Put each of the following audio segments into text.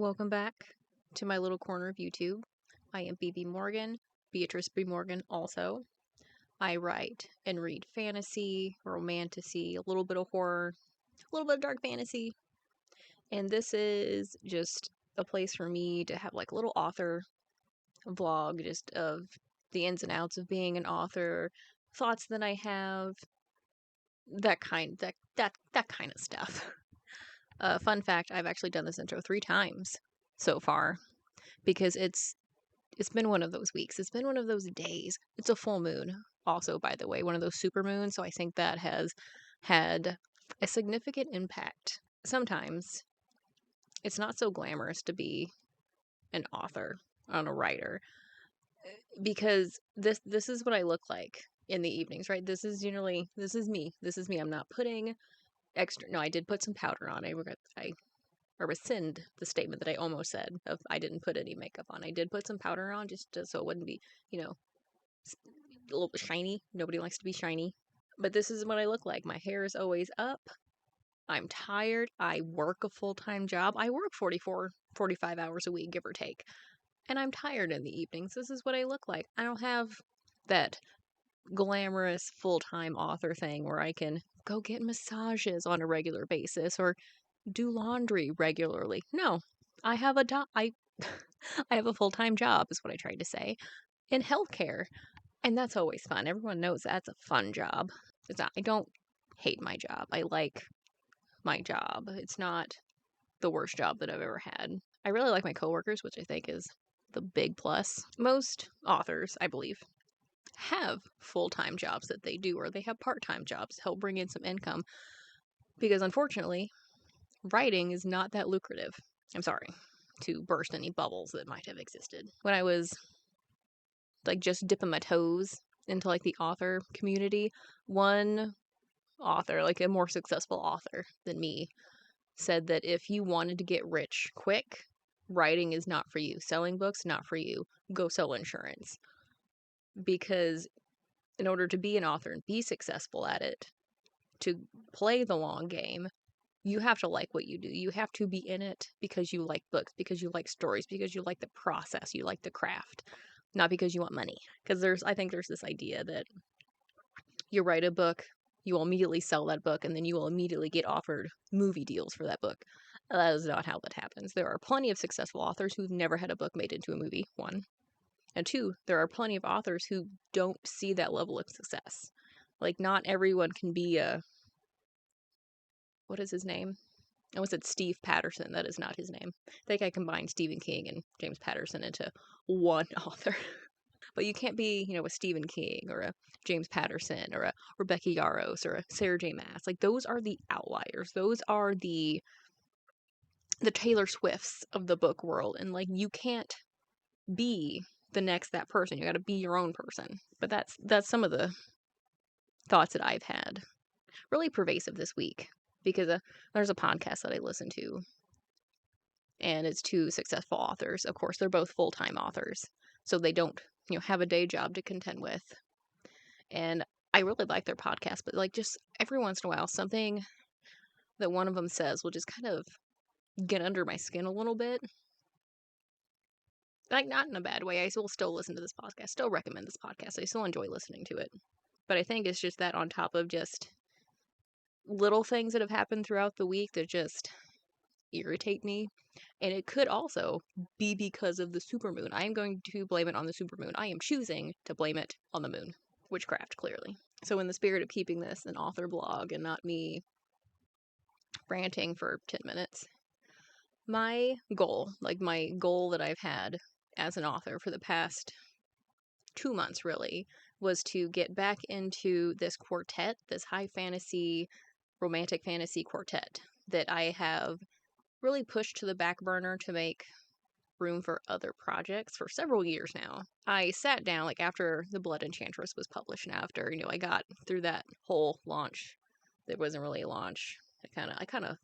Welcome back to my little corner of YouTube. I am BB Morgan, Beatrice B. Morgan also. I write and read fantasy, romantasy, a little bit of horror, a little bit of dark fantasy, and this is just a place for me to have like a little author vlog just of the ins and outs of being an author, thoughts that I have, that kind of stuff. Fun fact, I've actually done this intro 3 times so far because it's been one of those weeks. It's been one of those days. It's a full moon, also, by the way, one of those super moons. So I think that has had a significant impact. Sometimes it's not so glamorous to be an author and a writer because this is what I look like in the evenings, right? This is me. This is me. I'm not putting extra. No, I did put some powder on. I rescind the statement that I almost said of I didn't put any makeup on. I did put some powder on just so it wouldn't be, a little bit shiny. Nobody likes to be shiny. But this is what I look like. My hair is always up. I'm tired. I work a full-time job. I work 45 hours a week, give or take. And I'm tired in the evenings. This is what I look like. I don't have that glamorous full-time author thing where I can go get massages on a regular basis or do laundry regularly. No, I have I have a full-time job is what I tried to say in healthcare, and that's always fun. Everyone knows that's a fun job. It's not. I don't hate my job. I like my job. It's not the worst job that I've ever had. I really like my coworkers, which I think is the big plus. Most authors, I believe, have full-time jobs that they do, or they have part-time jobs to help bring in some income, because unfortunately writing is not that lucrative. I'm sorry to burst any bubbles that might have existed. When I was like just dipping my toes into like the author community, one author, like a more successful author than me, said that if you wanted to get rich quick, writing is not for you. Selling books, not for you. Go sell insurance. Because in order to be an author and be successful at it, to play the long game, you have to like what you do. You have to be in it because you like books, because you like stories, because you like the process, you like the craft, not because you want money. Because I think there's this idea that you write a book, you will immediately sell that book, and then you will immediately get offered movie deals for that book. That is not how that happens. There are plenty of successful authors who've never had a book made into a movie, one. And two, there are plenty of authors who don't see that level of success. Like, not everyone can be what is his name? I almost said Steve Patterson. That is not his name. I think I combined Stephen King and James Patterson into one author. But you can't be, a Stephen King or a James Patterson or a Rebecca Yarros or a Sarah J. Maas. Like, those are the outliers. Those are the Taylor Swifts of the book world. And, like, you can't be that person. You got to be your own person. But that's some of the thoughts that I've had. Really pervasive this week. Because there's a podcast that I listen to, and it's 2 successful authors. Of course, they're both full-time authors, so they don't, have a day job to contend with. And I really like their podcast, but like just every once in a while, something that one of them says will just kind of get under my skin a little bit. Like, not in a bad way. I will still listen to this podcast, still recommend this podcast. I still enjoy listening to it. But I think it's just that on top of just little things that have happened throughout the week that just irritate me. And it could also be because of the supermoon. I am going to blame it on the supermoon. I am choosing to blame it on the moon. Witchcraft, clearly. So in the spirit of keeping this an author blog and not me ranting for 10 minutes, my goal that I've had as an author for the past 2 months really, was to get back into this quartet, this high fantasy, romantic fantasy quartet that I have really pushed to the back burner to make room for other projects for several years now. I sat down, like, after The Blood Enchantress was published, and after, I got through that whole launch that wasn't really a launch. I kind of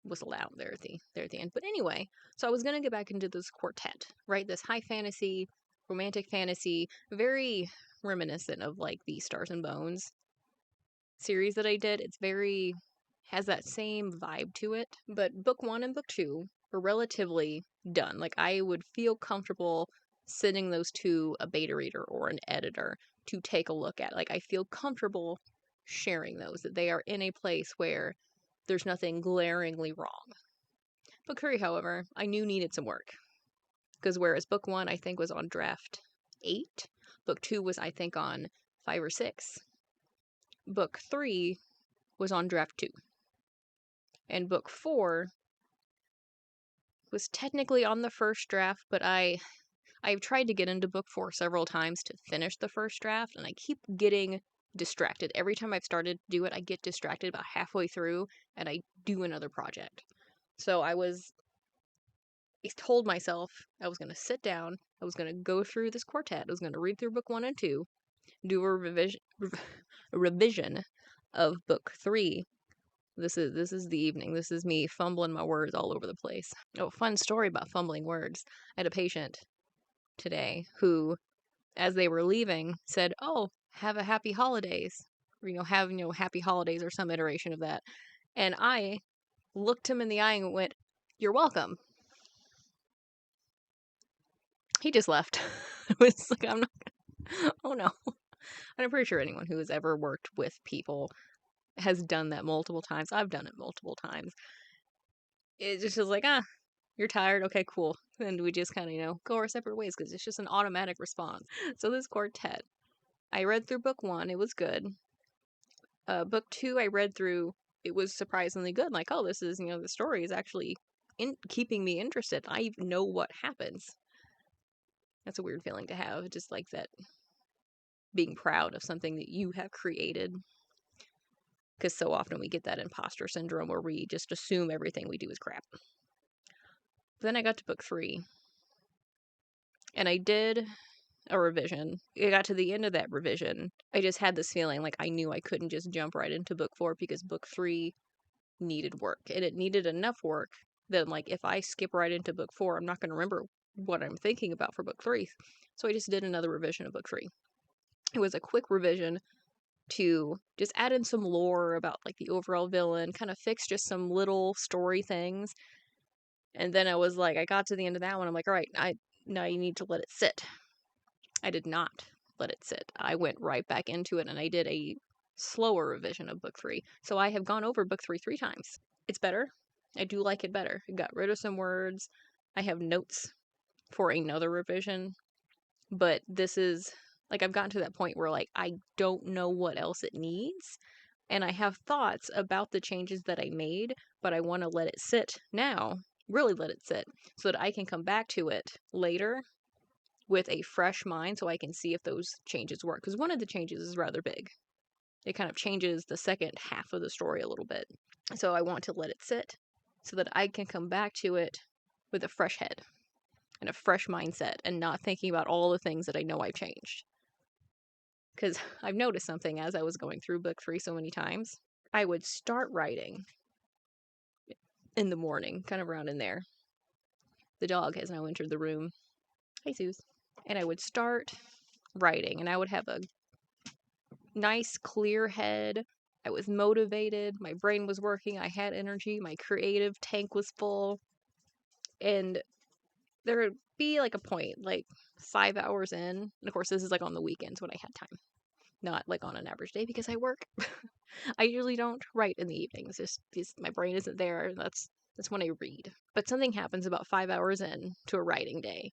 was allowed there at the end. But anyway, so I was going to get back into this quartet, right? This high fantasy, romantic fantasy, very reminiscent of, like, the Stars and Bones series that I did. It's has that same vibe to it. But book 1 and book 2 were relatively done. Like, I would feel comfortable sending those to a beta reader or an editor to take a look at. Like, I feel comfortable sharing those, that they are in a place where there's nothing glaringly wrong. Book 3, however, I knew needed some work. Because whereas book 1, I think, was on draft 8, book 2 was, I think, on 5 or 6. Book 3 was on draft 2. And book 4 was technically on the first draft, but I've tried to get into book 4 several times to finish the first draft, and I keep getting distracted. Every time I've started to do it, I get distracted about halfway through, and I do another project. So I told myself I was going to sit down, I was going to go through this quartet, I was going to read through book 1 and 2, do a revision of book 3. This is the evening. This is me fumbling my words all over the place. Oh, fun story about fumbling words. I had a patient today who, as they were leaving, said, "Oh, have a happy holidays." Or, happy holidays or some iteration of that. And I looked him in the eye and went, "You're welcome." He just left. It was like, I'm not, oh no. I'm pretty sure anyone who has ever worked with people has done that multiple times. I've done it multiple times. It just was like, you're tired? Okay, cool. And we just kind of, go our separate ways because it's just an automatic response. So this quartet, I read through book 1. It was good. Book 2, I read through. It was surprisingly good. Like, oh, this is, the story is actually keeping me interested. I know what happens. That's a weird feeling to have. Just like that, being proud of something that you have created. Because so often we get that imposter syndrome where we just assume everything we do is crap. Then I got to book 3. And I did a revision. I got to the end of that revision. I just had this feeling like I knew I couldn't just jump right into book 4 because book 3 needed work. And it needed enough work that, like, if I skip right into book 4, I'm not going to remember what I'm thinking about for book 3. So I just did another revision of book 3. It was a quick revision to just add in some lore about, like, the overall villain, kind of fix just some little story things. And then I was like, I got to the end of that one. I'm like, all right, now you need to let it sit. I did not let it sit. I went right back into it and I did a slower revision of book 3. So I have gone over book 3 times. It's better. I do like it better. I got rid of some words. I have notes for another revision. But this is, like, I've gotten to that point where, like, I don't know what else it needs. And I have thoughts about the changes that I made, but I want to let it sit now, really let it sit, so that I can come back to it later with a fresh mind so I can see if those changes work. Because one of the changes is rather big. It kind of changes the second half of the story a little bit. So I want to let it sit so that I can come back to it with a fresh head and a fresh mindset and not thinking about all the things that I know I've changed. Because I've noticed something as I was going through book 3 so many times. I would start writing in the morning, kind of around in there. The dog has now entered the room. Hey, Suze. And I would start writing, and I would have a nice, clear head. I was motivated. My brain was working. I had energy. My creative tank was full. And there would be, like, a point, like 5 hours in. And of course, this is, like, on the weekends when I had time. Not, like, on an average day because I work. I usually don't write in the evenings. Just my brain isn't there. That's when I read. But something happens about 5 hours in to a writing day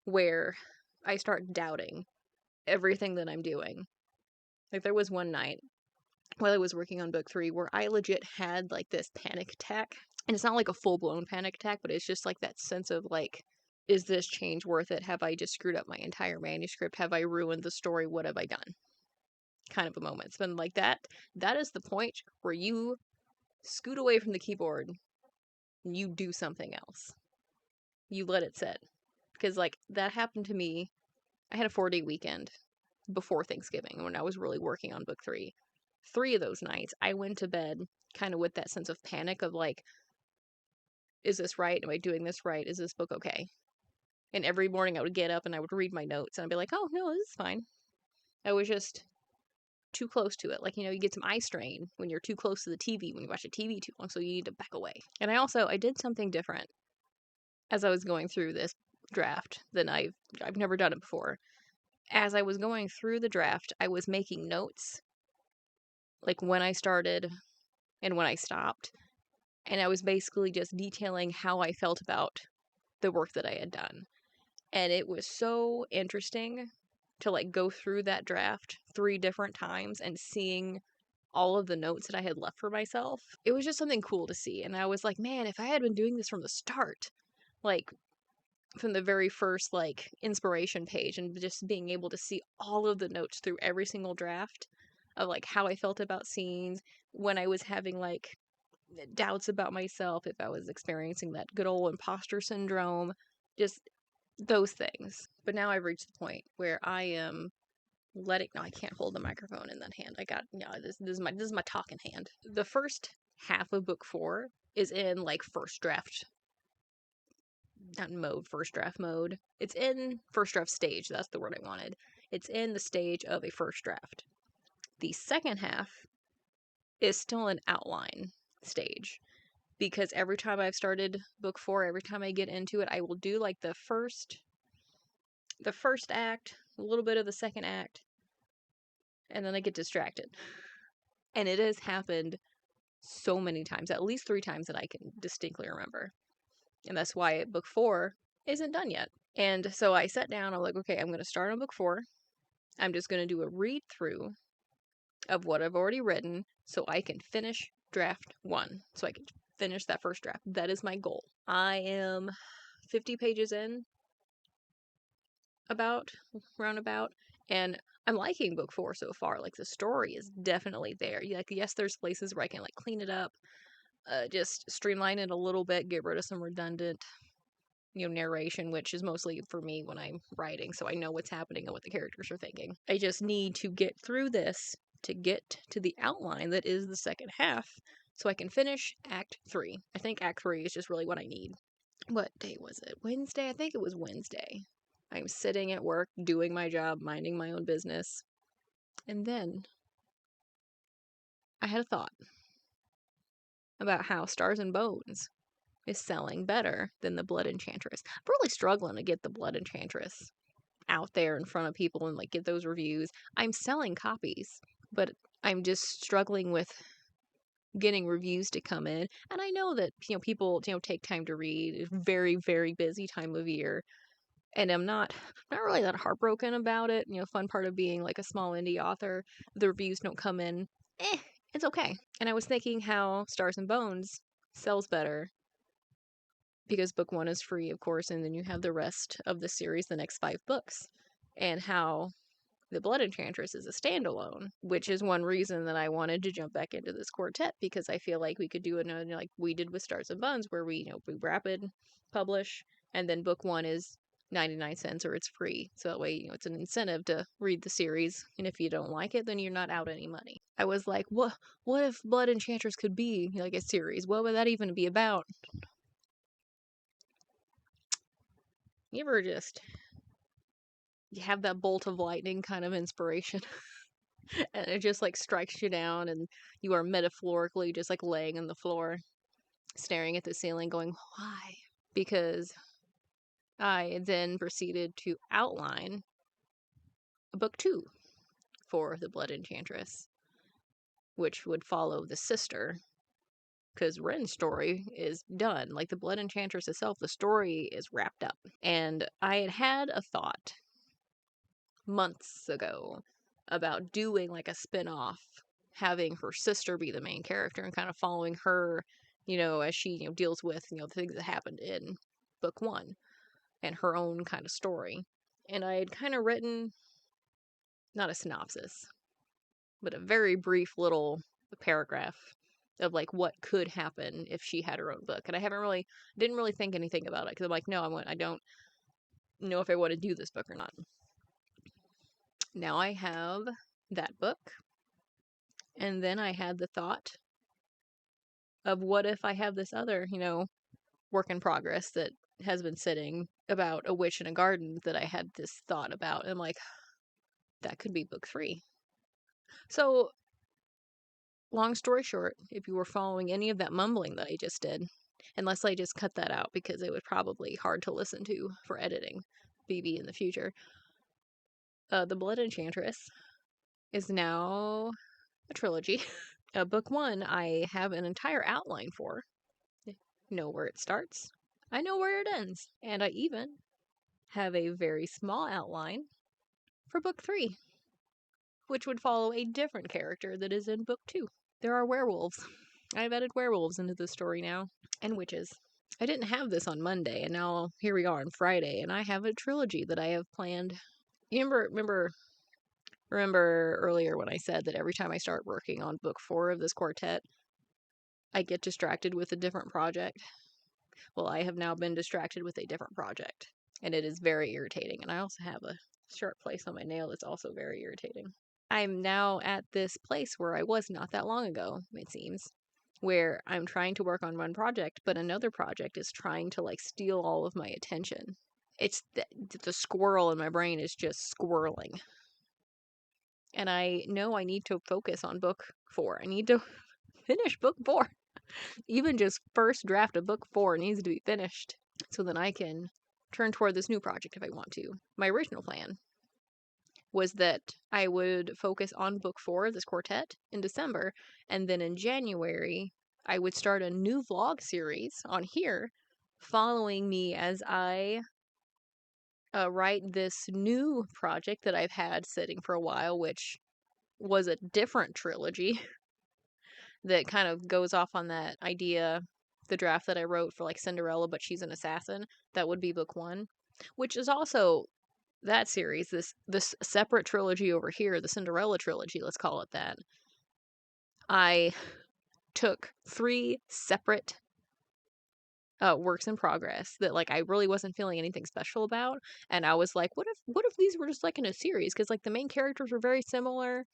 where I start doubting everything that I'm doing. Like, there was one night while I was working on book 3 where I legit had, like, this panic attack. And it's not like a full-blown panic attack, but it's just like that sense of, like, is this change worth it? Have I just screwed up my entire manuscript? Have I ruined the story? What have I done? Kind of a moment. It's been like that. That is the point where you scoot away from the keyboard and you do something else. You let it sit. Because, like, that happened to me. I had a 4-day weekend before Thanksgiving when I was really working on book 3. 3 of those nights, I went to bed kind of with that sense of panic of, like, is this right? Am I doing this right? Is this book okay? And every morning I would get up and I would read my notes and I'd be like, oh, no, this is fine. I was just too close to it. Like, you get some eye strain when you're too close to the TV, when you watch the TV too long, so you need to back away. And I did something different as I was going through this draft, then I've never done it before. As I was going through the draft, I was making notes, like when I started and when I stopped, and I was basically just detailing how I felt about the work that I had done. And it was so interesting to like go through that draft 3 different times and seeing all of the notes that I had left for myself. It was just something cool to see. And I was like, man, if I had been doing this from the start, like from the very first like inspiration page, and just being able to see all of the notes through every single draft of like how I felt about scenes, when I was having like doubts about myself, if I was experiencing that good old imposter syndrome, just those things. But now I've reached the point where I am letting, no, I can't hold the microphone in that hand. I got, this is my talking hand. The first half of book 4 is in like first draft, not mode, first draft mode. It's in first draft stage. That's the word I wanted. It's in the stage of a first draft. The second half is still an outline stage, because every time I've started book 4, every time I get into it, I will do like the first act, a little bit of the second act, and then I get distracted. And it has happened so many times, at least 3 times that I can distinctly remember. And that's why book 4 isn't done yet. And so I sat down, I'm like, okay, I'm going to start on book 4. I'm just going to do a read through of what I've already written so I can finish draft 1. So I can finish that first draft. That is my goal. I am 50 pages in, roundabout, and I'm liking book 4 so far. Like, the story is definitely there. Like, yes, there's places where I can like clean it up, just streamline it a little bit, get rid of some redundant, narration, which is mostly for me when I'm writing, so I know what's happening and what the characters are thinking. I just need to get through this to get to the outline that is the second half, so I can finish Act 3. I think Act 3 is just really what I need. What day was it? Wednesday? I think it was Wednesday. I'm sitting at work, doing my job, minding my own business, and then I had a thought about how Stars and Bones is selling better than the Blood Enchantress. I'm really struggling to get the Blood Enchantress out there in front of people and like get those reviews. I'm selling copies, but I'm just struggling with getting reviews to come in. And I know that people take time to read. It's very, very busy time of year. And I'm not really that heartbroken about it. Fun part of being like a small indie author, the reviews don't come in. It's okay. And I was thinking how Stars and Bones sells better because book 1 is free, of course, and then you have the rest of the series, the next 5 books, and how the Blood Enchantress is a standalone, which is one reason that I wanted to jump back into this quartet, because I feel like we could do another like we did with Stars and Bones, where we rapid publish, and then book 1 is 99 cents or it's free. So that way, it's an incentive to read the series, and if you don't like it, then you're not out any money. I was like, what if Blood Enchantress could be like a series? What would that even be about? You ever just you have that bolt of lightning kind of inspiration and it just like strikes you down and you are metaphorically just like laying on the floor staring at the ceiling going, why? Because I then proceeded to outline book 2 for the Blood Enchantress, which would follow the sister, because Ren's story is done. Like, the Blood Enchantress itself, the story is wrapped up. And I had a thought months ago about doing like a spin-off, having her sister be the main character and kind of following her, as she, deals with, the things that happened in book 1 and her own kind of story. And I had kind of written, not a synopsis, but a very brief little paragraph of like what could happen if she had her own book. And I didn't really think anything about it, because I'm like, no, I don't know if I want to do this book or not. Now I have that book, and then I had the thought of what if I have this other, work in progress that has been sitting about a witch in a garden that I had this thought about. And I'm like, that could be book 3. So, long story short, if you were following any of that mumbling that I just did, unless I just cut that out because it was probably hard to listen to for editing BB in the future. The Blood Enchantress is now a trilogy. Book 1, I have an entire outline for. I know where it starts. I know where it ends. And I even have a very small outline for Book 3, which would follow a different character that is in Book 2. There are werewolves. I've added werewolves into the story now, and witches. I didn't have this on Monday, and now here we are on Friday, and I have a trilogy that I have planned. You remember earlier when I said that every time I start working on book 4 of this quartet, I get distracted with a different project? Well, I have now been distracted with a different project, and it is very irritating. And I also have a sharp place on my nail that's also very irritating. I'm now at this place where I was not that long ago, it seems, where I'm trying to work on one project, but another project is trying to like steal all of my attention. It's the squirrel in my brain is just squirreling. And I know I need to focus on book 4. I need to finish book 4. Even just first draft of book 4 needs to be finished so that I can turn toward this new project if I want to. My original plan was that I would focus on book 4, this quartet, in December, and then in January, I would start a new vlog series on here following me as I write this new project that I've had sitting for a while, which was a different trilogy that kind of goes off on that idea, the draft that I wrote for like Cinderella, but she's an assassin. That would be book 1, which is also that series, this separate trilogy over here, the Cinderella trilogy, let's call it that. I took 3 separate works in progress that like I really wasn't feeling anything special about, and I was like, what if these were just like in a series, because like the main characters were very similar,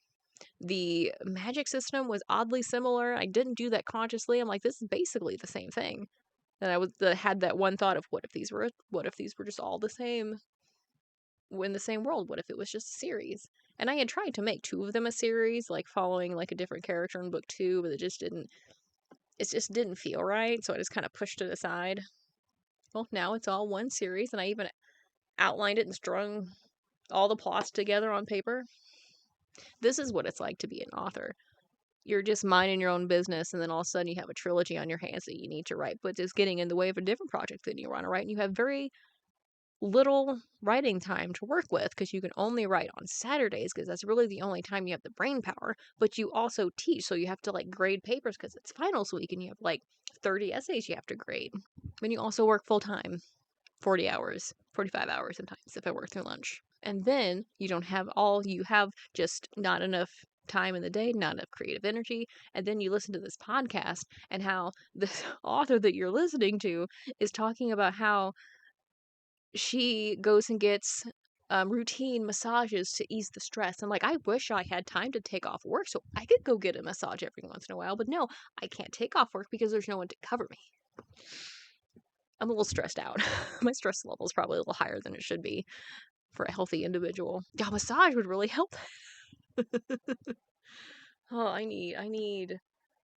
the magic system was oddly similar. I didn't do that consciously. I'm like, this is basically the same thing. And I had that one thought of what if these were just all the same in the same world? What if it was just a series? And I had tried to make 2 of them a series, like following like a different character in book 2, but it just didn't feel right, so I just kind of pushed it aside. Well, now it's all one series, and I even outlined it and strung all the plots together on paper. This is what it's like to be an author. You're just minding your own business, and then all of a sudden you have a trilogy on your hands that you need to write, but it's getting in the way of a different project that you want to write, and you have very little writing time to work with because you can only write on Saturdays because that's really the only time you have the brain power. But you also teach, so you have to like grade papers because it's finals week and you have like 30 essays you have to grade. Then you also work full time, 40 hours, 45 hours sometimes if I work through lunch. And then you have just not enough time in the day, not enough creative energy. And then you listen to this podcast and how this author that you're listening to is talking about how she goes and gets routine massages to ease the stress. And like, I wish I had time to take off work so I could go get a massage every once in a while. But no, I can't take off work because there's no one to cover me. I'm a little stressed out. My stress level is probably a little higher than it should be for a healthy individual. Yeah, massage would really help. Oh, I need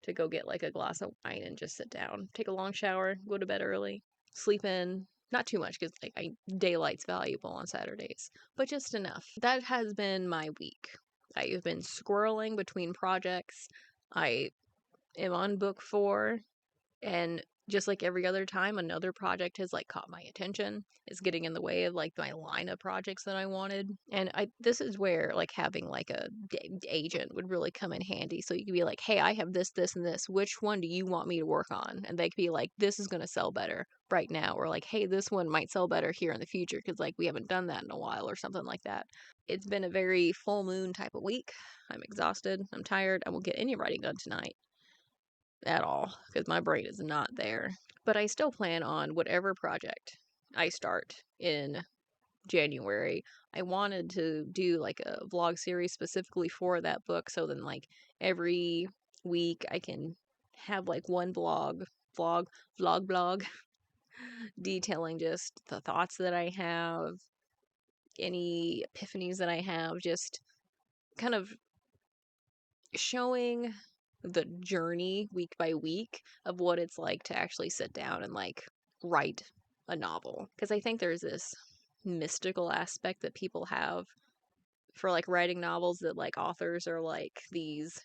to go get like a glass of wine and just sit down, take a long shower, go to bed early, sleep in. Not too much because like daylight's valuable on Saturdays, but just enough. That has been my week. I have been squirreling between projects. I am on book 4, and just like every other time, another project has like caught my attention. It's getting in the way of like my line of projects that I wanted. And this is where like having like a agent would really come in handy. So you could be like, hey, I have this, this, and this. Which one do you want me to work on? And they could be like, this is going to sell better right now. Or like, hey, this one might sell better here in the future because like we haven't done that in a while or something like that. It's been a very full moon type of week. I'm exhausted. I'm tired. I won't get any writing done tonight at all because my brain is not there. But I still plan on whatever project I start in January. I wanted to do like a vlog series specifically for that book, so then like every week I can have like one vlog detailing just the thoughts that I have, any epiphanies that I have, just kind of showing the journey week by week of what it's like to actually sit down and like write a novel. Because I think there's this mystical aspect that people have for like writing novels, that like authors are like these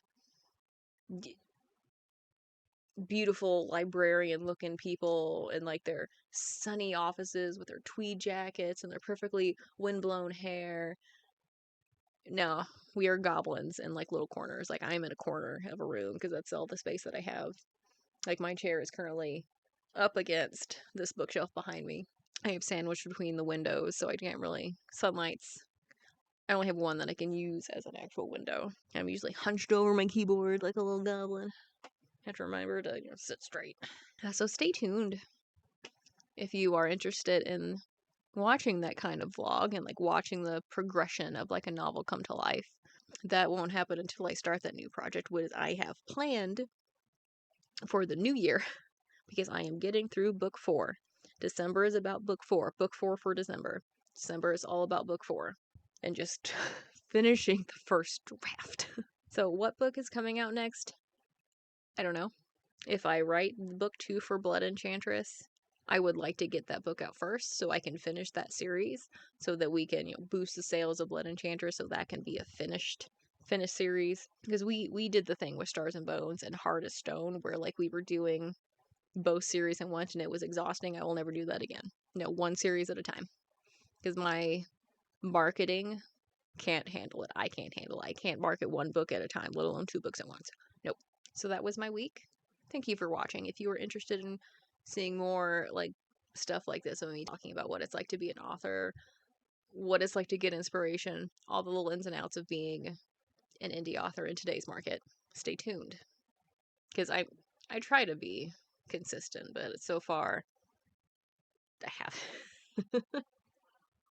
beautiful librarian looking people in like their sunny offices with their tweed jackets and their perfectly windblown hair. No, we are goblins in like little corners. Like I'm in a corner of a room because that's all the space that I have. Like my chair is currently up against this bookshelf behind me. I have sandwiched between the windows, so I can't really sunlight's. I only have one that I can use as an actual window. I'm usually hunched over my keyboard like a little goblin. I have to remember to sit straight. So stay tuned if you are interested in watching that kind of vlog and like watching the progression of like a novel come to life. That won't happen until I start that new project, which I have planned for the new year because I am getting through book 4. December is about book 4. Book 4 for December. December is all about book 4 and just finishing the first draft. So what book is coming out next? I don't know. If I write book 2 for Blood Enchantress, I would like to get that book out first so I can finish that series so that we can, boost the sales of Blood Enchantress so that can be a finished series. Because we did the thing with Stars and Bones and Heart of Stone where like we were doing both series at once and it was exhausting. I will never do that again. No, one series at a time. Because my marketing can't handle it. I can't handle it. I can't market one book at a time, let alone 2 books at once. Nope. So that was my week. Thank you for watching. If you are interested in seeing more like stuff like this of me talking about what it's like to be an author, what it's like to get inspiration, all the little ins and outs of being an indie author in today's market, stay tuned. Because I try to be consistent, but so far I have